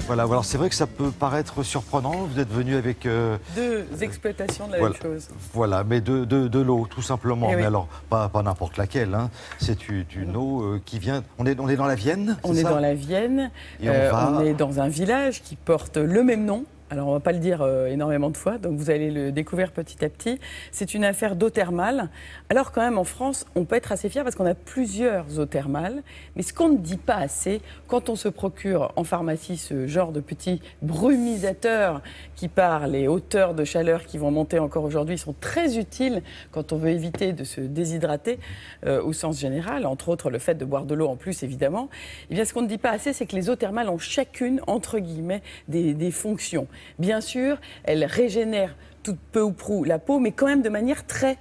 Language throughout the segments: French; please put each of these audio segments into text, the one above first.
Voilà, alors c'est vrai que ça peut paraître surprenant, vous êtes venu avec... Deux exploitations de la même chose. Voilà, mais de l'eau, tout simplement. Eh Mais oui. alors, pas n'importe laquelle, hein. C'est une eau qui vient... On est dans la Vienne, On est dans la Vienne, Et on est dans un village qui porte le même nom. Alors, on ne va pas le dire énormément de fois, donc vous allez le découvrir petit à petit. C'est une affaire d'eau thermale. Alors, quand même, en France, on peut être assez fier parce qu'on a plusieurs eaux thermales. Mais ce qu'on ne dit pas assez, quand on se procure en pharmacie ce genre de petits brumisateurs qui, par les hauteurs de chaleur qui vont monter encore aujourd'hui, sont très utiles quand on veut éviter de se déshydrater au sens général, entre autres le fait de boire de l'eau en plus, évidemment. Eh bien, ce qu'on ne dit pas assez, c'est que les eaux thermales ont chacune, entre guillemets, des fonctions. Bien sûr, elles régénèrent tout peu ou prou la peau, mais quand même de manière très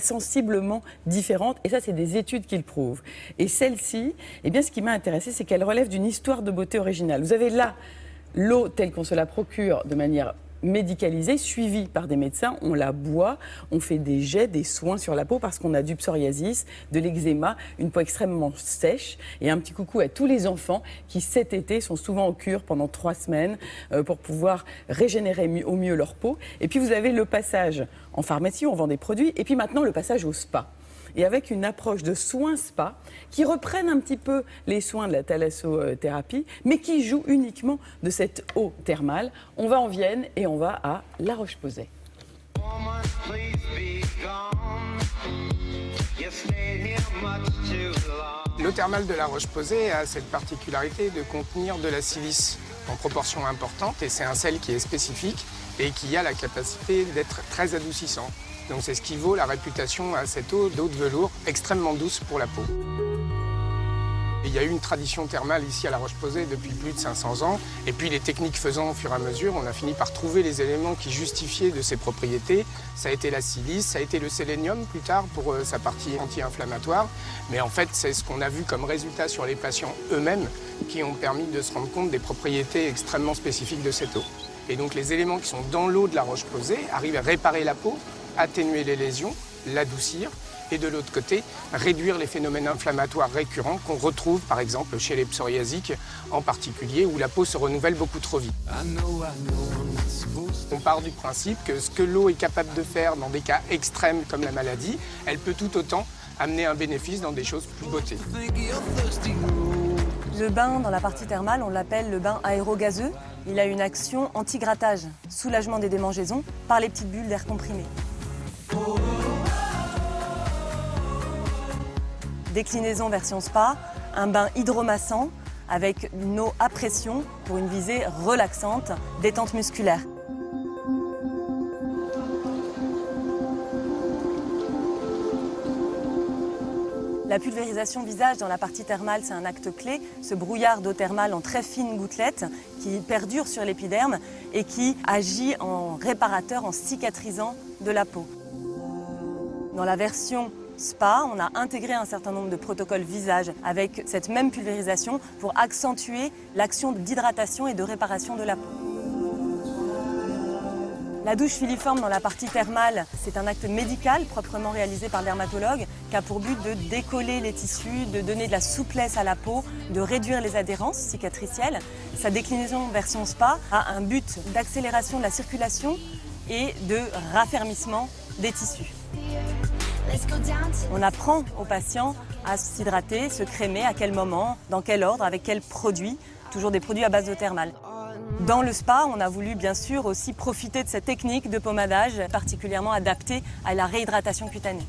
sensiblement différente. Et ça, c'est des études qui le prouvent. Et celle-ci, eh bien, ce qui m'a intéressée, c'est qu'elle relève d'une histoire de beauté originale. Vous avez là l'eau telle qu'on se la procure de manière médicalisée, suivie par des médecins, on la boit, on fait des jets, des soins sur la peau parce qu'on a du psoriasis, de l'eczéma, une peau extrêmement sèche. Et un petit coucou à tous les enfants qui cet été sont souvent en cure pendant 3 semaines pour pouvoir régénérer au mieux leur peau. Et puis vous avez le passage en pharmacie, on vend des produits, et puis maintenant le passage au spa. Et avec une approche de soins spa qui reprennent un petit peu les soins de la thalassothérapie, mais qui jouent uniquement de cette eau thermale. On va en Vienne et on va à La Roche-Posay. L'eau thermale de La Roche-Posay a cette particularité de contenir de la silice en proportion importante, et c'est un sel qui est spécifique et qui a la capacité d'être très adoucissant. Donc c'est ce qui vaut la réputation à cette eau d'eau de velours extrêmement douce pour la peau. Il y a eu une tradition thermale ici à La Roche-Posay depuis plus de 500 ans. Et puis les techniques faisant au fur et à mesure, on a fini par trouver les éléments qui justifiaient de ses propriétés. Ça a été la silice, ça a été le sélénium plus tard pour sa partie anti-inflammatoire. Mais en fait, c'est ce qu'on a vu comme résultat sur les patients eux-mêmes qui ont permis de se rendre compte des propriétés extrêmement spécifiques de cette eau. Et donc les éléments qui sont dans l'eau de La Roche-Posay arrivent à réparer la peau, atténuer les lésions, l'adoucir et de l'autre côté, réduire les phénomènes inflammatoires récurrents qu'on retrouve par exemple chez les psoriasiques en particulier où la peau se renouvelle beaucoup trop vite. On part du principe que ce que l'eau est capable de faire dans des cas extrêmes comme la maladie, elle peut tout autant amener un bénéfice dans des choses plus beauté. Le bain dans la partie thermale, on l'appelle le bain aérogazeux. Il a une action anti-grattage, soulagement des démangeaisons par les petites bulles d'air comprimé. Déclinaison version spa, un bain hydromassant avec une eau à pression pour une visée relaxante, détente musculaire. La pulvérisation visage dans la partie thermale, c'est un acte clé. Ce brouillard d'eau thermale en très fines gouttelettes qui perdure sur l'épiderme et qui agit en réparateur, en cicatrisant de la peau. Dans la version spa, on a intégré un certain nombre de protocoles visage avec cette même pulvérisation pour accentuer l'action d'hydratation et de réparation de la peau. La douche filiforme dans la partie thermale, c'est un acte médical proprement réalisé par le dermatologue qui a pour but de décoller les tissus, de donner de la souplesse à la peau, de réduire les adhérences cicatricielles. Sa déclinaison version spa a un but d'accélération de la circulation et de raffermissement des tissus. On apprend aux patients à s'hydrater, se crémer, à quel moment, dans quel ordre, avec quels produits, toujours des produits à base d'eau thermale. Dans le spa, on a voulu bien sûr aussi profiter de cette technique de pommadage particulièrement adaptée à la réhydratation cutanée.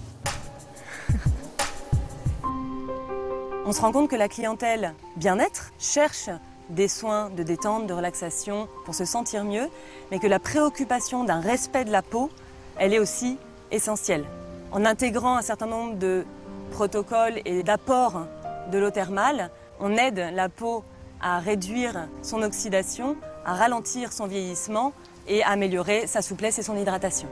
On se rend compte que la clientèle bien-être cherche des soins de détente, de relaxation pour se sentir mieux, mais que la préoccupation d'un respect de la peau, elle est aussi essentielle. En intégrant un certain nombre de protocoles et d'apports de l'eau thermale, on aide la peau à réduire son oxydation, à ralentir son vieillissement et à améliorer sa souplesse et son hydratation.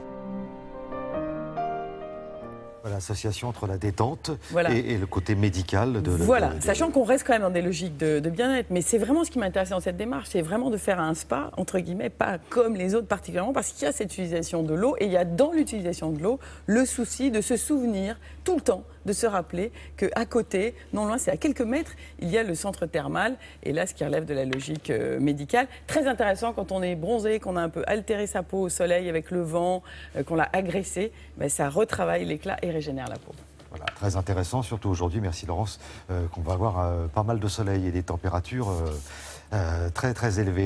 Voilà, l'association entre la détente Voilà. et le côté médical de... Voilà, sachant qu'on reste quand même dans des logiques de bien-être. Mais c'est vraiment ce qui m'intéresse dans cette démarche, c'est vraiment de faire un spa, entre guillemets, pas comme les autres particulièrement, parce qu'il y a cette utilisation de l'eau et il y a dans l'utilisation de l'eau le souci de se souvenir tout le temps de se rappeler qu'à côté, non loin, c'est à quelques mètres, il y a le centre thermal. Et là, ce qui relève de la logique médicale. Très intéressant quand on est bronzé, qu'on a un peu altéré sa peau au soleil avec le vent, qu'on l'a agressé, ben, ça retravaille l'éclat et régénère la peau. Voilà, très intéressant, surtout aujourd'hui, merci Laurence, qu'on va avoir pas mal de soleil et des températures très très élevées.